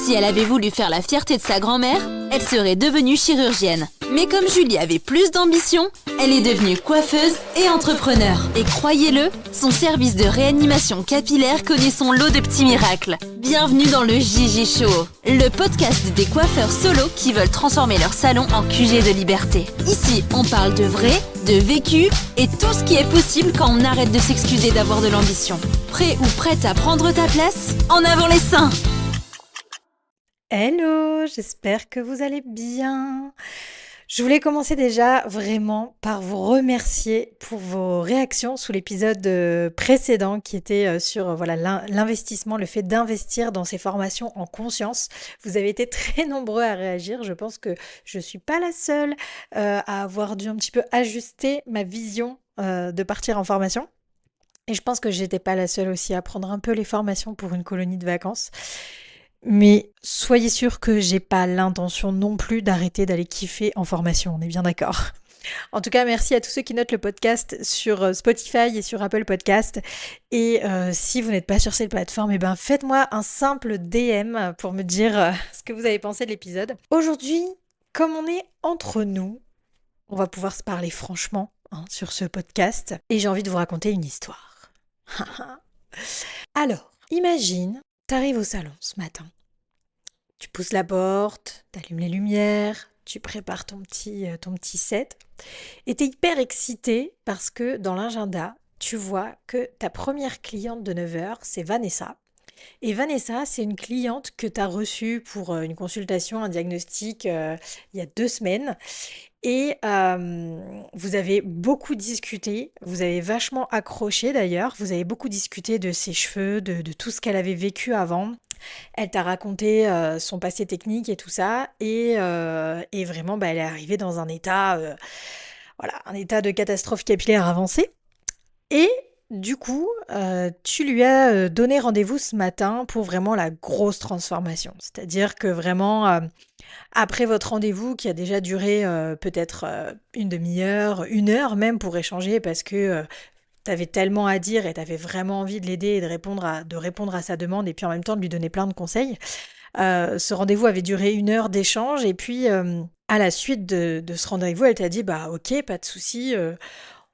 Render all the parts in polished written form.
Si elle avait voulu faire la fierté de sa grand-mère, elle serait devenue chirurgienne. Mais comme Julie avait plus d'ambition, elle est devenue coiffeuse et entrepreneur. Et croyez-le, son service de réanimation capillaire connaît son lot de petits miracles. Bienvenue dans le Gigi Show, le podcast des coiffeurs solos qui veulent transformer leur salon en QG de liberté. Ici, on parle de vrai, de vécu et tout ce qui est possible quand on arrête de s'excuser d'avoir de l'ambition. Prêt ou prête à prendre ta place? En avant les seins! Hello, j'espère que vous allez bien. Je voulais commencer déjà vraiment par vous remercier pour vos réactions sous l'épisode précédent qui était sur l'investissement, le fait d'investir dans ces formations en conscience. Vous avez été très nombreux à réagir. Je pense que je ne suis pas la seule à avoir dû un petit peu ajuster ma vision de partir en formation. Et je pense que j'étais pas la seule aussi à prendre un peu les formations pour une colonie de vacances. Mais soyez sûr que j'ai pas l'intention non plus d'arrêter d'aller kiffer en formation, on est bien d'accord. En tout cas, merci à tous ceux qui notent le podcast sur Spotify et sur Apple Podcast. Et si vous n'êtes pas sur cette plateforme, faites-moi un simple DM pour me dire ce que vous avez pensé de l'épisode. Aujourd'hui, comme on est entre nous, on va pouvoir se parler franchement sur ce podcast. Et j'ai envie de vous raconter une histoire. Alors, imagine, t'arrives au salon ce matin. Tu pousses la porte, t'allumes les lumières, tu prépares ton petit set. Et t'es hyper excitée parce que dans l'agenda, tu vois que ta première cliente de 9h, c'est Vanessa. Et Vanessa, c'est une cliente que tu as reçue pour une consultation, un diagnostic il y a 2 semaines. Et vous avez beaucoup discuté, vous avez vachement accroché d'ailleurs, vous avez beaucoup discuté de ses cheveux, de tout ce qu'elle avait vécu avant. Elle t'a raconté son passé technique et tout ça, et vraiment, elle est arrivée dans un état, un état de catastrophe capillaire avancée. Et du coup, tu lui as donné rendez-vous ce matin pour vraiment la grosse transformation. C'est-à-dire que vraiment, après votre rendez-vous qui a déjà duré peut-être une demi-heure, 1 heure même pour échanger parce que tu avais tellement à dire et tu avais vraiment envie de l'aider et de répondre à sa demande et puis en même temps de lui donner plein de conseils. Ce rendez-vous avait duré 1 heure d'échange et puis à la suite de ce rendez-vous, elle t'a dit ok, pas de souci.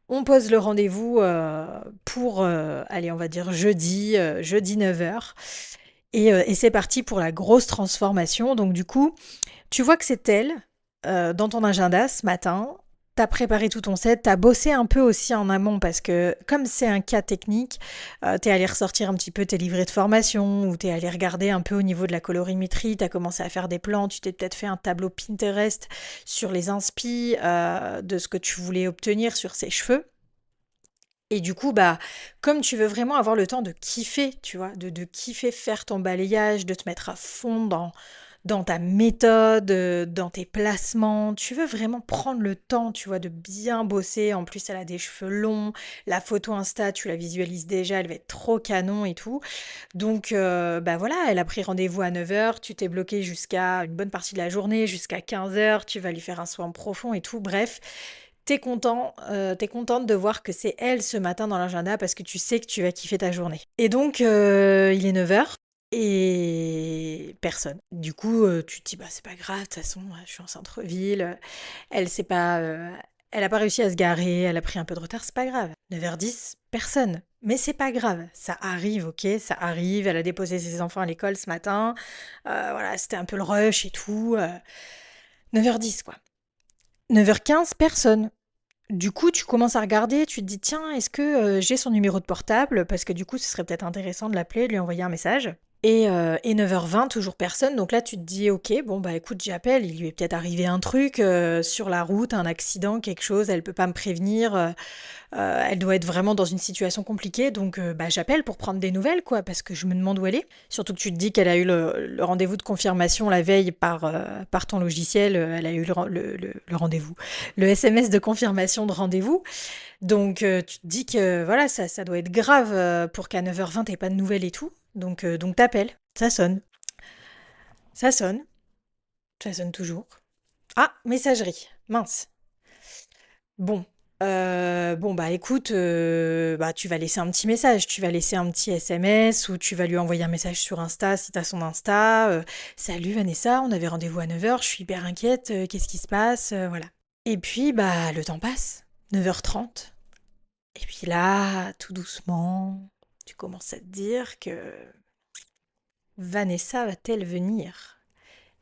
On pose le rendez-vous pour, allez, on va dire jeudi 9h. Et c'est parti pour la grosse transformation. Donc du coup, tu vois que c'est elle, dans ton agenda ce matin. T'as préparé tout ton set, t'as bossé un peu aussi en amont parce que comme c'est un cas technique, t'es allé ressortir un petit peu tes livrets de formation ou t'es allé regarder un peu au niveau de la colorimétrie, t'as commencé à faire des plans, tu t'es peut-être fait un tableau Pinterest sur les inspi de ce que tu voulais obtenir sur ses cheveux. Et du coup, comme tu veux vraiment avoir le temps de kiffer, tu vois, de kiffer faire ton balayage, de te mettre à fond dans ta méthode, dans tes placements, tu veux vraiment prendre le temps, tu vois, de bien bosser. En plus, elle a des cheveux longs, la photo Insta, tu la visualises déjà, elle va être trop canon et tout. Donc, voilà, elle a pris rendez-vous à 9h, tu t'es bloqué jusqu'à une bonne partie de la journée, jusqu'à 15h, tu vas lui faire un soin profond et tout, bref. T'es contente de voir que c'est elle ce matin dans l'agenda parce que tu sais que tu vas kiffer ta journée. Et donc, il est 9h et personne. Du coup, tu te dis, c'est pas grave, de toute façon, je suis en centre-ville. Elle sait pas, elle a pas réussi à se garer, elle a pris un peu de retard, c'est pas grave. 9h10, personne. Mais c'est pas grave, ça arrive, ok, ça arrive. Elle a déposé ses enfants à l'école ce matin. C'était un peu le rush et tout. 9h10, quoi. 9h15, personne. Du coup, tu commences à regarder, tu te dis, tiens, est-ce que j'ai son numéro de portable? Parce que du coup, ce serait peut-être intéressant de l'appeler, de lui envoyer un message. Et 9h20, toujours personne. Donc là, tu te dis, ok, écoute, j'appelle. Il lui est peut-être arrivé un truc sur la route, un accident, quelque chose. Elle peut pas me prévenir. Elle doit être vraiment dans une situation compliquée. Donc, j'appelle pour prendre des nouvelles, quoi, parce que je me demande où elle est. Surtout que tu te dis qu'elle a eu le rendez-vous de confirmation la veille par ton logiciel. Elle a eu le rendez-vous, le SMS de confirmation de rendez-vous. Donc, tu te dis que voilà, ça doit être grave pour qu'à 9h20, t'aies pas de nouvelles et tout. Donc t'appelles, ça sonne. Ça sonne. Ça sonne toujours. Ah, messagerie. Mince. Bon, Bon, bah écoute, bah, tu vas laisser un petit message, tu vas laisser un petit SMS ou tu vas lui envoyer un message sur Insta si t'as son Insta. Salut Vanessa, on avait rendez-vous à 9h, je suis hyper inquiète, qu'est-ce qui se passe? Voilà. Et puis, bah, le temps passe, 9h30. Et puis là, tout doucement, tu commences à te dire que Vanessa va-t-elle venir?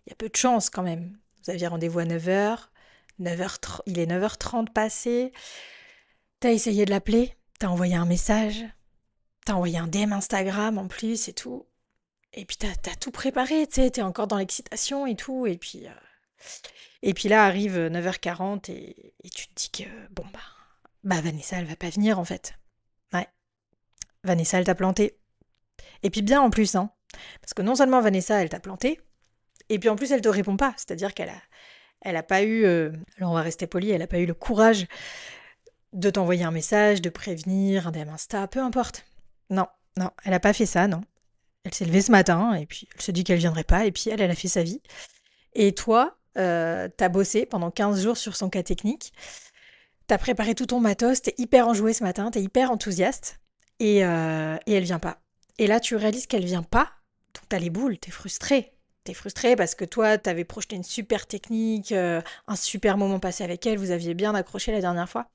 Il y a peu de chance quand même. Vous aviez rendez-vous à 9h, 9h30, il est 9h30 passé. T'as essayé de l'appeler, t'as envoyé un message, t'as envoyé un DM Instagram en plus et tout. Et puis t'as tout préparé, tu sais, t'es encore dans l'excitation et tout. Et puis là arrive 9h40 et tu te dis que, bon bah Vanessa elle va pas venir en fait. Ouais, Vanessa elle t'a planté. Et puis bien en plus, hein. Parce que non seulement Vanessa elle t'a planté, et puis en plus elle te répond pas. C'est-à-dire qu'elle a pas eu, alors on va rester poli, elle a pas eu le courage de t'envoyer un message, de prévenir, un DM Insta, peu importe. Non, non, elle a pas fait ça, non. Elle s'est levée ce matin et puis elle se dit qu'elle viendrait pas et puis elle a fait sa vie. Et toi, t'as bossé pendant 15 jours sur son cas technique, t'as préparé tout ton matos, t'es hyper enjouée ce matin, t'es hyper enthousiaste et elle vient pas. Et là, tu réalises qu'elle vient pas, donc t'as les boules, t'es frustrée. T'es frustrée parce que toi, t'avais projeté une super technique, un super moment passé avec elle, vous aviez bien accroché la dernière fois.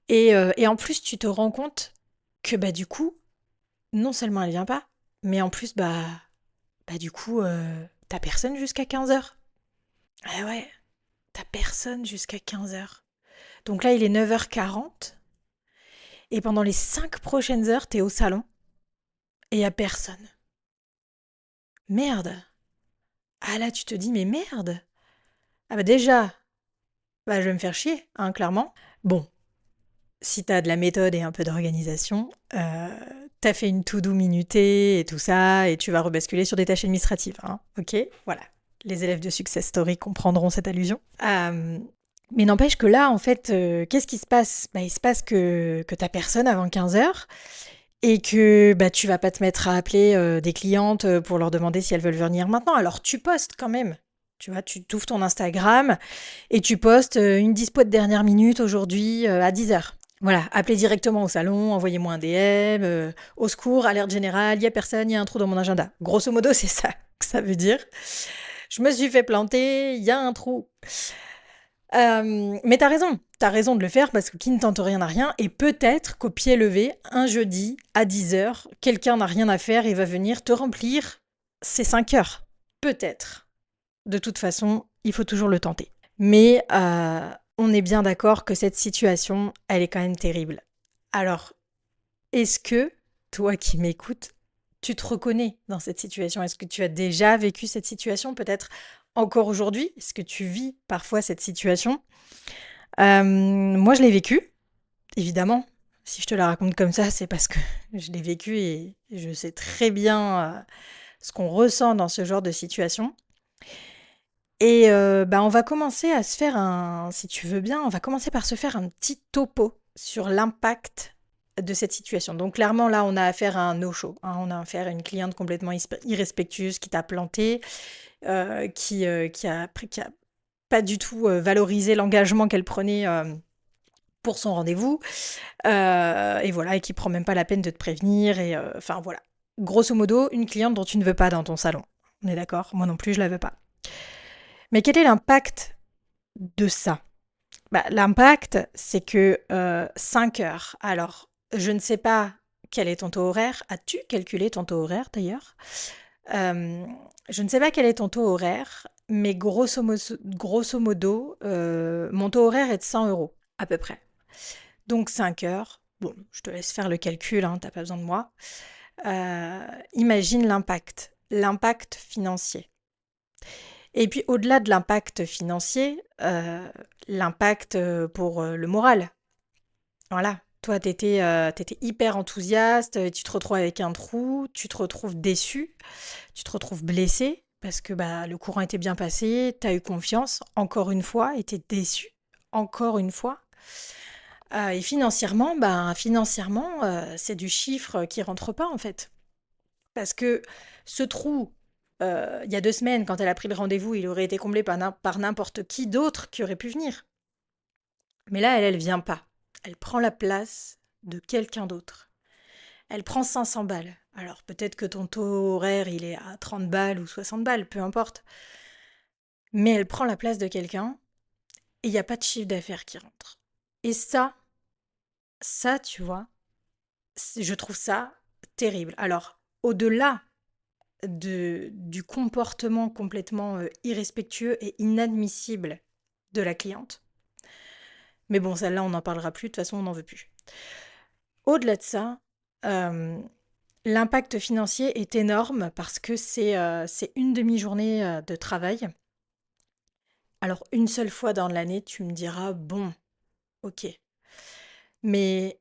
Et en plus, tu te rends compte que bah du coup, non seulement elle vient pas, mais en plus, bah du coup, t'as personne jusqu'à 15h. Ah ouais, t'as personne jusqu'à 15h. Donc là, il est 9h40, et pendant les 5 prochaines heures, t'es au salon, et y a personne. Merde. Ah là, tu te dis, mais merde. Ah bah déjà, bah je vais me faire chier, hein, clairement. Bon, si t'as de la méthode et un peu d'organisation, t'as fait une to-do minutée et tout ça, et tu vas rebasculer sur des tâches administratives, hein, ok? Voilà. Les élèves de Success Story comprendront cette allusion. Mais n'empêche que là, en fait, qu'est-ce qui se passe? Bah, il se passe que t'as personne avant 15h et que bah, tu vas pas te mettre à appeler des clientes pour leur demander si elles veulent venir maintenant. Alors tu postes quand même. Tu vois, tu t'ouvres ton Instagram et tu postes une dispo de dernière minute aujourd'hui à 10h. Voilà, appelez directement au salon, envoyez-moi un DM, au secours, alerte générale, il y a personne, il y a un trou dans mon agenda. Grosso modo, c'est ça que ça veut dire. Je me suis fait planter, il y a un trou. Mais t'as raison de le faire parce que qui ne tente rien n'a rien. Et peut-être qu'au pied levé, un jeudi à 10h, quelqu'un n'a rien à faire et va venir te remplir ces 5 heures. Peut-être. De toute façon, il faut toujours le tenter. Mais on est bien d'accord que cette situation, elle est quand même terrible. Alors, est-ce que, toi qui m'écoutes, tu te reconnais dans cette situation? Est-ce que tu as déjà vécu cette situation? Peut-être encore aujourd'hui? Est-ce que tu vis parfois cette situation? Moi, je l'ai vécu, évidemment. Si je te la raconte comme ça, c'est parce que je l'ai vécu et je sais très bien ce qu'on ressent dans ce genre de situation. Et bah, on va commencer à se faire si tu veux bien, on va commencer par se faire un petit topo sur l'impact de cette situation. Donc clairement, là, on a affaire à un no-show, hein. On a affaire à une cliente complètement irrespectueuse qui t'a planté, qui a pas du tout valorisé l'engagement qu'elle prenait pour son rendez-vous, et voilà, et qui prend même pas la peine de te prévenir. Et enfin voilà, grosso modo, une cliente dont tu ne veux pas dans ton salon. On est d'accord? Moi non plus, je la veux pas. Mais quel est l'impact de ça? Bah, l'impact, c'est que 5 heures. Alors, je ne sais pas quel est ton taux horaire. As-tu calculé ton taux horaire d'ailleurs? Je ne sais pas quel est ton taux horaire, mais grosso modo, mon taux horaire est de 100 € à peu près. Donc 5 heures. Bon, je te laisse faire le calcul, hein, t'as pas besoin de moi. Imagine l'impact financier. Et puis au-delà de l'impact financier, l'impact pour le moral. Voilà, toi t'étais hyper enthousiaste, tu te retrouves avec un trou, tu te retrouves déçu, tu te retrouves blessé parce que bah, le courant était bien passé, t'as eu confiance, encore une fois, et t'es déçu, encore une fois. Et financièrement, c'est du chiffre qui rentre pas en fait. Parce que ce trou, il y a 2 semaines, quand elle a pris le rendez-vous, il aurait été comblé par n'importe qui d'autre qui aurait pu venir. Mais là, elle vient pas. Elle prend la place de quelqu'un d'autre. Elle prend 500 balles. Alors peut-être que ton taux horaire, il est à 30 balles ou 60 balles, peu importe. Mais elle prend la place de quelqu'un et il n'y a pas de chiffre d'affaires qui rentre. Et ça, tu vois, je trouve ça terrible. Alors, au-delà du comportement complètement irrespectueux et inadmissible de la cliente, mais bon, celle-là, on n'en parlera plus, de toute façon, on n'en veut plus. Au-delà de ça, l'impact financier est énorme parce que c'est une demi-journée de travail. Alors, une seule fois dans l'année, tu me diras, bon, ok, mais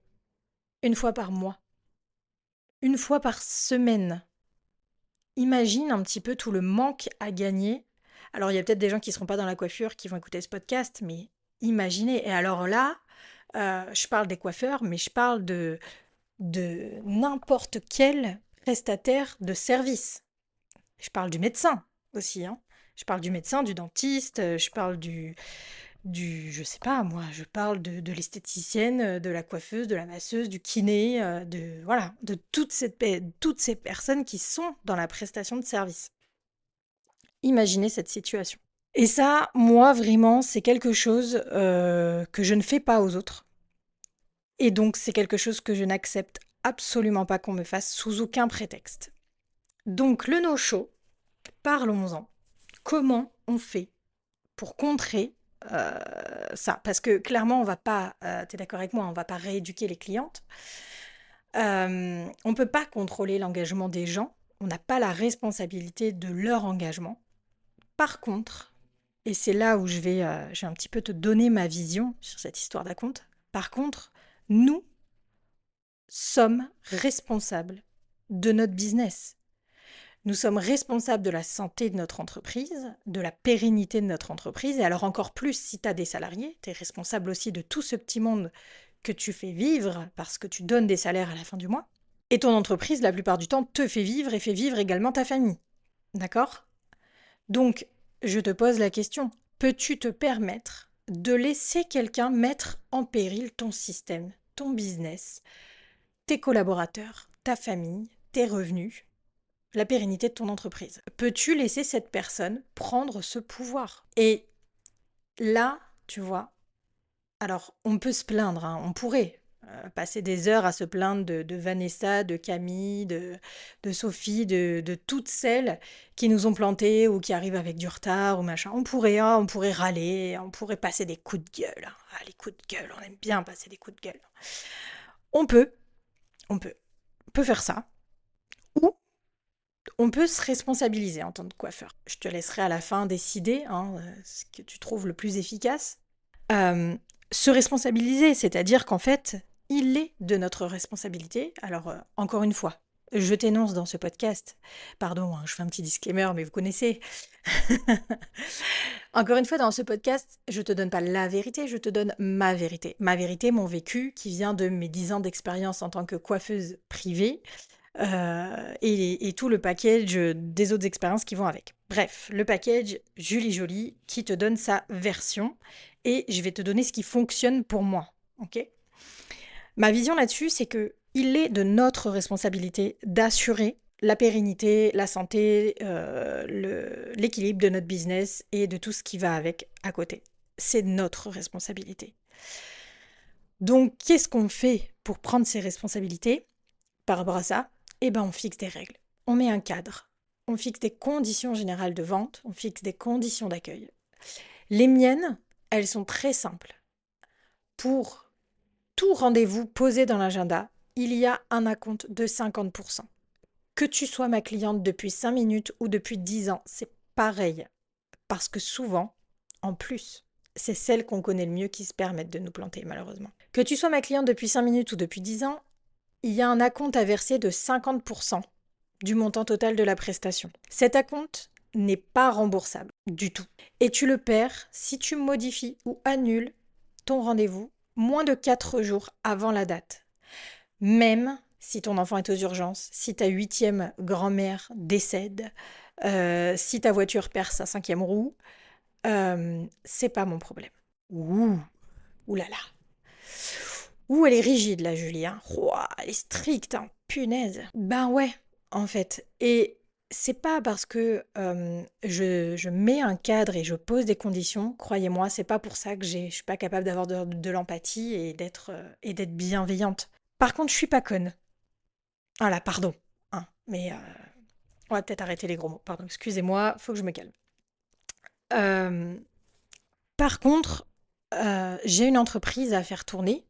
une fois par mois, une fois par semaine, imagine un petit peu tout le manque à gagner. Alors, il y a peut-être des gens qui ne seront pas dans la coiffure qui vont écouter ce podcast, mais imaginez. Et alors là, je parle des coiffeurs, mais je parle de n'importe quel prestataire de service. Je parle du médecin aussi, hein. Je parle du médecin, du dentiste, je parle je sais pas moi, je parle de l'esthéticienne, de la coiffeuse, de la masseuse, du kiné, voilà, de toutes ces personnes qui sont dans la prestation de service. Imaginez cette situation. Et ça, moi, vraiment, c'est quelque chose que je ne fais pas aux autres. Et donc, c'est quelque chose que je n'accepte absolument pas qu'on me fasse sous aucun prétexte. Donc, le no-show, parlons-en. Comment on fait pour contrer ça? Parce que clairement, on va pas, tu es d'accord avec moi, on va pas rééduquer les clientes. On ne peut pas contrôler l'engagement des gens. On n'a pas la responsabilité de leur engagement. Par contre, et c'est là où je vais un petit peu te donner ma vision sur cette histoire d'acompte. Par contre, nous sommes responsables de notre business. Nous sommes responsables de la santé de notre entreprise, de la pérennité de notre entreprise. Et alors encore plus, si tu as des salariés, tu es responsable aussi de tout ce petit monde que tu fais vivre parce que tu donnes des salaires à la fin du mois. Et ton entreprise, la plupart du temps, te fait vivre et fait vivre également ta famille. D'accord? Donc, je te pose la question, peux-tu te permettre de laisser quelqu'un mettre en péril ton système, ton business, tes collaborateurs, ta famille, tes revenus, la pérennité de ton entreprise? Peux-tu laisser cette personne prendre ce pouvoir? Et là, tu vois, alors on peut se plaindre, hein, on pourrait passer des heures à se plaindre de Vanessa, de Camille, de Sophie, de toutes celles qui nous ont plantés ou qui arrivent avec du retard ou machin. On pourrait râler, on pourrait passer des coups de gueule, hein. Ah, les coups de gueule, on aime bien passer des coups de gueule. On peut, on peut faire ça. Ou on peut se responsabiliser en tant que coiffeur. Je te laisserai à la fin décider hein, ce que tu trouves le plus efficace. Se responsabiliser, c'est-à-dire qu'en fait, il est de notre responsabilité. Alors, encore une fois, je t'énonce dans ce podcast, pardon, hein, je fais un petit disclaimer, mais vous connaissez. Encore une fois, dans ce podcast, je te donne pas la vérité, je te donne ma vérité. Ma vérité, mon vécu, qui vient de mes 10 ans d'expérience en tant que coiffeuse privée, et tout le package des autres expériences qui vont avec. Bref, le package Julie Jolie qui te donne sa version et je vais te donner ce qui fonctionne pour moi. Ok ? Ma vision là-dessus, c'est que il est de notre responsabilité d'assurer la pérennité, la santé, l'équilibre de notre business et de tout ce qui va avec à côté. C'est notre responsabilité. Donc, qu'est-ce qu'on fait pour prendre ses responsabilités par rapport à ça? Eh ben, on fixe des règles. On met un cadre. On fixe des conditions générales de vente. On fixe des conditions d'accueil. Les miennes, elles sont très simples. Pour tout rendez-vous posé dans l'agenda, il y a un acompte de 50%. Que tu sois ma cliente depuis 5 minutes ou depuis 10 ans, c'est pareil. Parce que souvent, en plus, c'est celles qu'on connaît le mieux qui se permettent de nous planter, malheureusement. Que tu sois ma cliente depuis 5 minutes ou depuis 10 ans, il y a un acompte à verser de 50% du montant total de la prestation. Cet acompte n'est pas remboursable du tout. Et tu le perds si tu modifies ou annules ton rendez-vous moins de 4 jours avant la date. Même si ton enfant est aux urgences, si ta 8e grand-mère décède, si ta voiture perd sa 5e roue, c'est pas mon problème. Ouh là là. Ouh, elle est rigide, la Julie, hein. Ouah, elle est stricte, hein. Punaise. Ben ouais, en fait. Et c'est pas parce que je mets un cadre et je pose des conditions, croyez-moi, c'est pas pour ça que je suis pas capable d'avoir de l'empathie et d'être bienveillante. Par contre, je suis pas conne. Voilà, pardon. Hein, mais on va peut-être arrêter les gros mots. Pardon, excusez-moi, faut que je me calme. Euh, Par contre, j'ai une entreprise à faire tourner.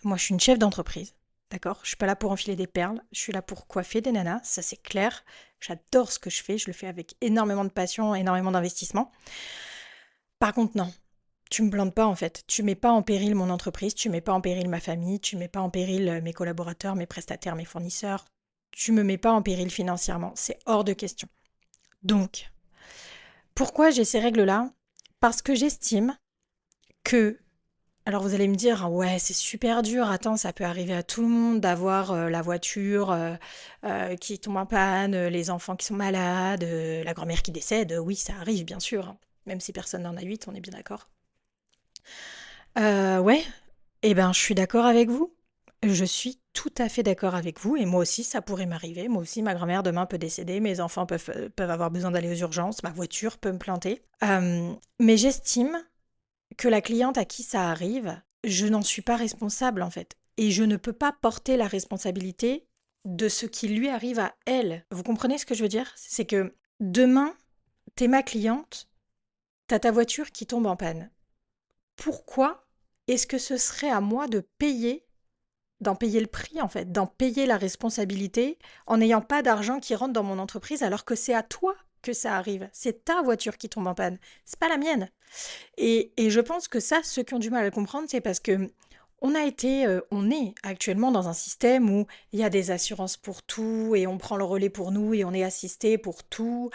Moi, je suis une chef d'entreprise, d'accord? Je suis pas là pour enfiler des perles, je suis là pour coiffer des nanas, ça c'est clair. J'adore ce que je le fais avec énormément de passion, énormément d'investissement. Par contre, non, tu me plantes pas en fait. Tu mets pas en péril mon entreprise, tu mets pas en péril ma famille, tu mets pas en péril mes collaborateurs, mes prestataires, mes fournisseurs. Tu me mets pas en péril financièrement, c'est hors de question. Donc, pourquoi j'ai ces règles-là? Parce que j'estime que alors vous allez me dire: «Ah ouais, c'est super dur, attends, ça peut arriver à tout le monde d'avoir, la voiture, qui tombe en panne, les enfants qui sont malades, la grand-mère qui décède». Oui, ça arrive bien sûr, hein, même si personne n'en a 8, on est bien d'accord. Ouais, et ben, je suis d'accord avec vous. Je suis tout à fait d'accord avec vous et moi aussi ça pourrait m'arriver. Moi aussi ma grand-mère demain peut décéder, mes enfants peuvent avoir besoin d'aller aux urgences, ma voiture peut me planter. Mais j'estime que la cliente à qui ça arrive, je n'en suis pas responsable en fait. Et je ne peux pas porter la responsabilité de ce qui lui arrive à elle. Vous comprenez ce que je veux dire? C'est que demain, t'es ma cliente, t'as ta voiture qui tombe en panne. Pourquoi est-ce que ce serait à moi de payer, d'en payer le prix en fait, d'en payer la responsabilité en n'ayant pas d'argent qui rentre dans mon entreprise alors que c'est à toi que ça arrive. C'est ta voiture qui tombe en panne, c'est pas la mienne. Et je pense que ça, ceux qui ont du mal à le comprendre, c'est parce que on est actuellement dans un système où il y a des assurances pour tout et on prend le relais pour nous et on est assisté pour tout.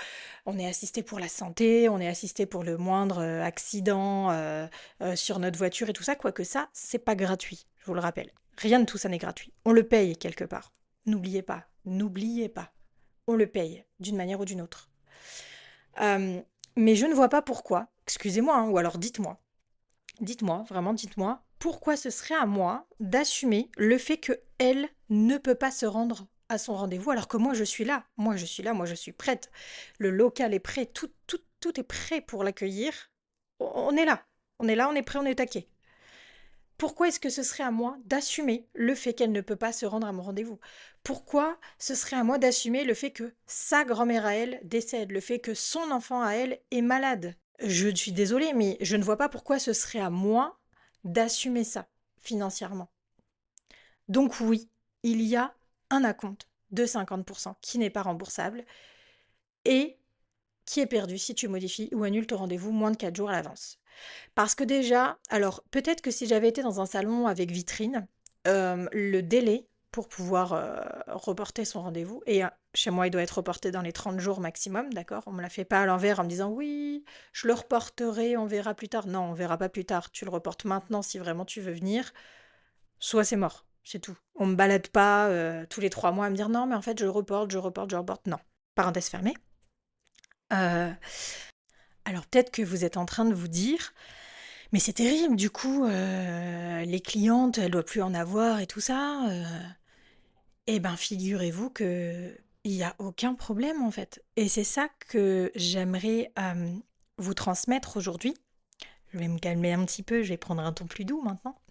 On est assisté pour la santé, on est assisté pour le moindre accident sur notre voiture et tout ça. Quoique ça, c'est pas gratuit, je vous le rappelle. Rien de tout ça n'est gratuit. On le paye quelque part. N'oubliez pas. On le paye d'une manière ou d'une autre. Euh, mais je ne vois pas pourquoi, excusez-moi, hein, ou alors dites-moi, vraiment dites-moi, pourquoi ce serait à moi d'assumer le fait que elle ne peut pas se rendre à son rendez-vous alors que moi je suis là, moi je suis prête, le local est prêt, tout est prêt pour l'accueillir. On est là, on est prêt, on est taqué. Pourquoi est-ce que ce serait à moi d'assumer le fait qu'elle ne peut pas se rendre à mon rendez-vous? Pourquoi ce serait à moi d'assumer le fait que sa grand-mère à elle décède, le fait que son enfant à elle est malade? Je suis désolée, mais je ne vois pas pourquoi ce serait à moi d'assumer ça financièrement. Donc oui, il y a un acompte de 50% qui n'est pas remboursable et qui est perdu si tu modifies ou annules ton rendez-vous moins de 4 jours à l'avance. Parce que déjà, alors peut-être que si j'avais été dans un salon avec vitrine, le délai pour pouvoir reporter son rendez-vous, et chez moi il doit être reporté dans les 30 jours maximum, d'accord? On me la fait pas à l'envers en me disant oui, je le reporterai, on verra plus tard. Non, on verra pas plus tard. Tu le reportes maintenant si vraiment tu veux venir, soit c'est mort, c'est tout. On me balade pas tous les 3 mois à me dire non, mais en fait je reporte. Non. Parenthèse fermée. Euh, alors peut-être que vous êtes en train de vous dire, mais c'est terrible, du coup, les clientes, elles doivent plus en avoir et tout ça. Eh ben, figurez-vous que il y a aucun problème en fait. Et c'est ça que j'aimerais vous transmettre aujourd'hui. Je vais me calmer un petit peu, je vais prendre un ton plus doux maintenant.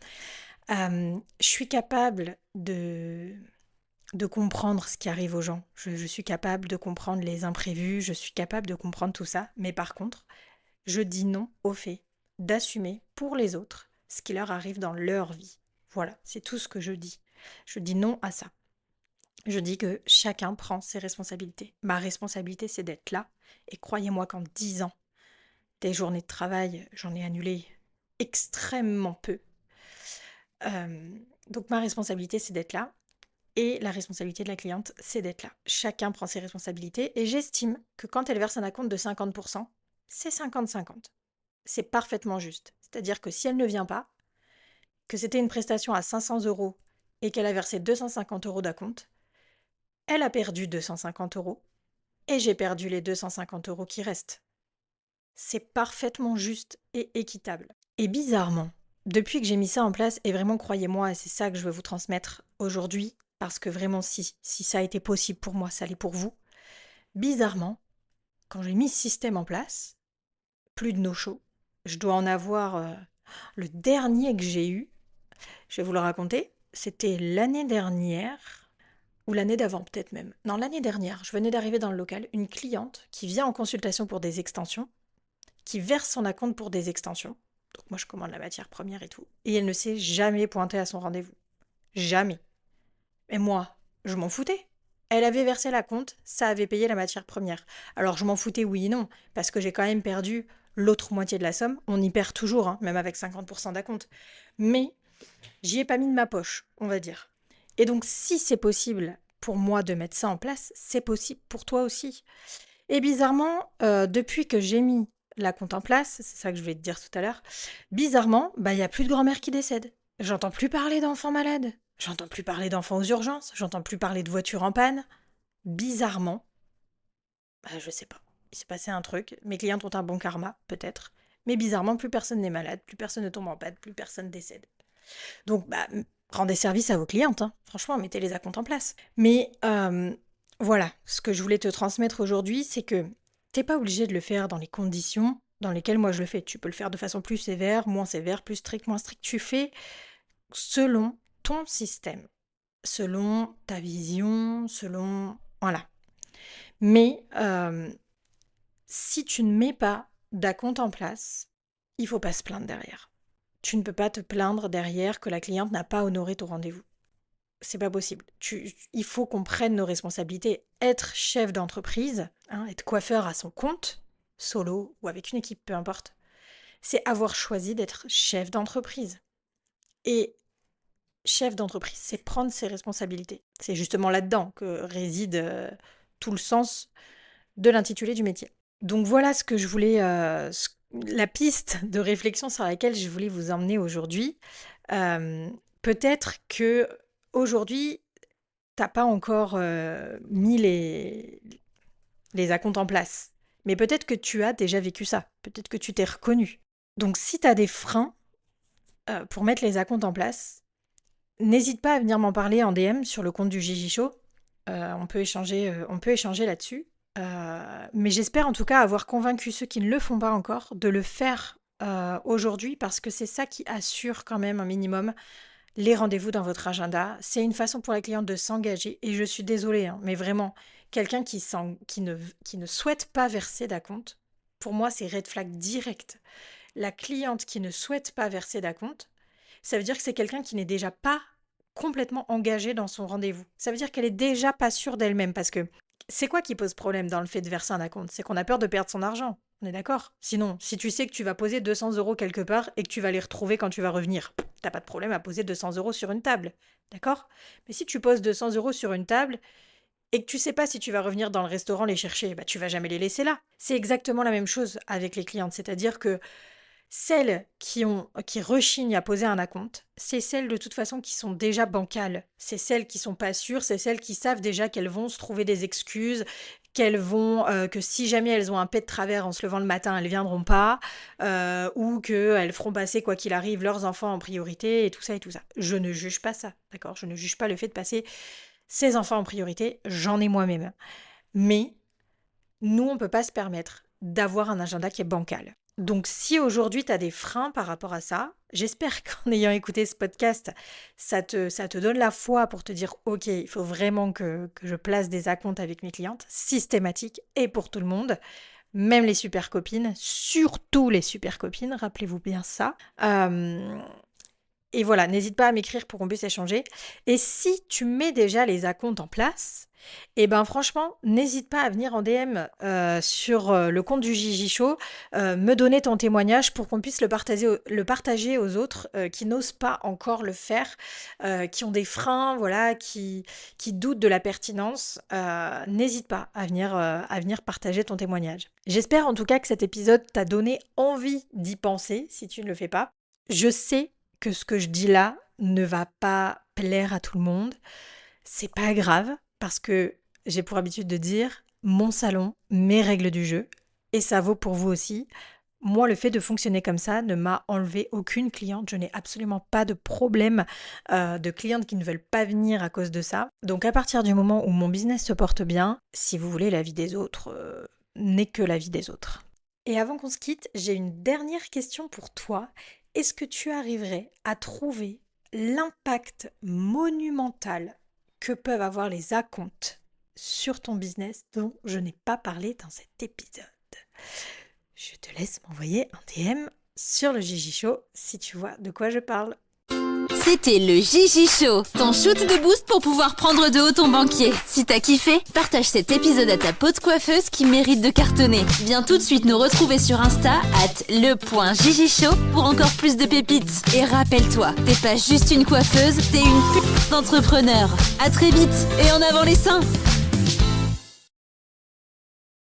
Je suis capable de comprendre ce qui arrive aux gens. Je suis capable de comprendre les imprévus, je suis capable de comprendre tout ça. Mais par contre, je dis non au fait d'assumer pour les autres ce qui leur arrive dans leur vie. Voilà, c'est tout ce que je dis. Je dis non à ça. Je dis que chacun prend ses responsabilités. Ma responsabilité, c'est d'être là. Et croyez-moi qu'en 10 ans, des journées de travail, j'en ai annulé extrêmement peu. Donc ma responsabilité, c'est d'être là. Et la responsabilité de la cliente, c'est d'être là. Chacun prend ses responsabilités. Et j'estime que quand elle verse un acompte de 50%, c'est 50-50. C'est parfaitement juste. C'est-à-dire que si elle ne vient pas, que c'était une prestation à 500 euros et qu'elle a versé 250 euros d'acompte, elle a perdu 250 euros et j'ai perdu les 250 euros qui restent. C'est parfaitement juste et équitable. Et bizarrement, depuis que j'ai mis ça en place, et vraiment croyez-moi, c'est ça que je veux vous transmettre aujourd'hui, parce que vraiment si ça a été possible pour moi, ça l'est pour vous. Bizarrement, quand j'ai mis ce système en place, plus de no-show. Je dois en avoir le dernier que j'ai eu, je vais vous le raconter, c'était l'année dernière, ou l'année d'avant peut-être même. Non, l'année dernière, je venais d'arriver dans le local, une cliente qui vient en consultation pour des extensions, qui verse son acompte pour des extensions. Donc moi je commande la matière première et tout. Et elle ne s'est jamais pointée à son rendez-vous. Jamais. Et moi, je m'en foutais. Elle avait versé l'acompte, ça avait payé la matière première. Alors je m'en foutais oui et non, parce que j'ai quand même perdu l'autre moitié de la somme. On y perd toujours, hein, même avec 50% d'acompte. Mais j'y ai pas mis de ma poche, on va dire. Et donc si c'est possible pour moi de mettre ça en place, c'est possible pour toi aussi. Et bizarrement, depuis que j'ai mis la compte en place, c'est ça que je voulais te dire tout à l'heure, bizarrement, bah, il y a plus de grand-mère qui décède. J'entends plus parler d'enfants malades, j'entends plus parler d'enfants aux urgences, j'entends plus parler de voitures en panne. Bizarrement, bah, je sais pas, il s'est passé un truc, mes clientes ont un bon karma, peut-être, mais bizarrement, plus personne n'est malade, plus personne ne tombe en panne, plus personne décède. Donc, bah, rendez service à vos clientes, hein. Franchement, mettez les acomptes en place. Mais voilà, ce que je voulais te transmettre aujourd'hui, c'est que t'es pas obligé de le faire dans les conditions dans lesquelles moi je le fais. Tu peux le faire de façon plus sévère, plus strict, moins strict. Tu fais selon ton système, selon ta vision, selon... Voilà. Mais si tu ne mets pas d'acompte en place, il faut pas se plaindre derrière. Tu ne peux pas te plaindre derrière que la cliente n'a pas honoré ton rendez-vous. C'est pas possible. Il faut qu'on prenne nos responsabilités. Être chef d'entreprise, hein, être coiffeur à son compte, solo ou avec une équipe, peu importe, c'est avoir choisi d'être chef d'entreprise. Et chef d'entreprise, c'est prendre ses responsabilités. C'est justement là-dedans que réside tout le sens de l'intitulé du métier. Donc voilà ce que je voulais, la piste de réflexion sur laquelle je voulais vous emmener aujourd'hui. Peut-être que aujourd'hui, t'as pas encore mis les acomptes en place. Mais peut-être que tu as déjà vécu ça. Peut-être que tu t'es reconnu. Donc si tu as des freins pour mettre les acomptes en place, n'hésite pas à venir m'en parler en DM sur le compte du Gigi Show. On peut échanger là-dessus. Mais j'espère en tout cas avoir convaincu ceux qui ne le font pas encore de le faire aujourd'hui parce que c'est ça qui assure quand même un minimum les rendez-vous dans votre agenda. C'est une façon pour la cliente de s'engager et je suis désolée, hein, mais vraiment, quelqu'un qui ne souhaite pas verser d'acompte, pour moi c'est red flag direct. La cliente qui ne souhaite pas verser d'acompte, ça veut dire que c'est quelqu'un qui n'est déjà pas complètement engagé dans son rendez-vous. Ça veut dire qu'elle est déjà pas sûre d'elle-même parce que c'est quoi qui pose problème dans le fait de verser un acompte? C'est qu'on a peur de perdre son argent. On est d'accord? Sinon, si tu sais que tu vas poser 200 € quelque part et que tu vas les retrouver quand tu vas revenir, t'as pas de problème à poser 200 € sur une table. D'accord? Mais si tu poses 200 € sur une table et que tu sais pas si tu vas revenir dans le restaurant les chercher, bah tu vas jamais les laisser là. C'est exactement la même chose avec les clientes. C'est-à-dire que celles qui rechignent à poser un acompte, c'est celles de toute façon qui sont déjà bancales. C'est celles qui sont pas sûres, c'est celles qui savent déjà qu'elles vont se trouver des excuses, que si jamais elles ont un pet de travers en se levant le matin, elles viendront pas, ou qu'elles feront passer quoi qu'il arrive leurs enfants en priorité et tout ça et tout ça. Je ne juge pas ça, d'accord? Je ne juge pas le fait de passer ses enfants en priorité, j'en ai moi-même. Mais nous, on ne peut pas se permettre d'avoir un agenda qui est bancal. Donc si aujourd'hui tu as des freins par rapport à ça, j'espère qu'en ayant écouté ce podcast, ça te donne la foi pour te dire ok, il faut vraiment que je place des acomptes avec mes clientes, systématiques et pour tout le monde, même les super copines, surtout les super copines, rappelez-vous bien ça. Et voilà, n'hésite pas à m'écrire pour qu'on puisse échanger. Et si tu mets déjà les acomptes en place, eh ben franchement, n'hésite pas à venir en DM sur le compte du Gigi Show, me donner ton témoignage pour qu'on puisse le partager aux autres qui n'osent pas encore le faire, qui ont des freins, voilà, qui doutent de la pertinence. N'hésite pas à venir partager ton témoignage. J'espère en tout cas que cet épisode t'a donné envie d'y penser si tu ne le fais pas. Je sais que ce que je dis là ne va pas plaire à tout le monde. C'est pas grave parce que j'ai pour habitude de dire mon salon, mes règles du jeu et ça vaut pour vous aussi. Moi, le fait de fonctionner comme ça ne m'a enlevé aucune cliente. Je n'ai absolument pas de problème de clientes qui ne veulent pas venir à cause de ça. Donc à partir du moment où mon business se porte bien, si vous voulez, la vie des autres n'est que la vie des autres. Et avant qu'on se quitte, j'ai une dernière question pour toi. Est-ce que tu arriverais à trouver l'impact monumental que peuvent avoir les acomptes sur ton business dont je n'ai pas parlé dans cet épisode? Je te laisse m'envoyer un DM sur le Gigi Show si tu vois de quoi je parle. C'était le Gigi Show, ton shoot de boost pour pouvoir prendre de haut ton banquier. Si t'as kiffé, partage cet épisode à ta pote coiffeuse qui mérite de cartonner. Viens tout de suite nous retrouver sur Insta @le.gigishow pour encore plus de pépites. Et rappelle-toi, t'es pas juste une coiffeuse, t'es une d'entrepreneur. À très vite et en avant les seins.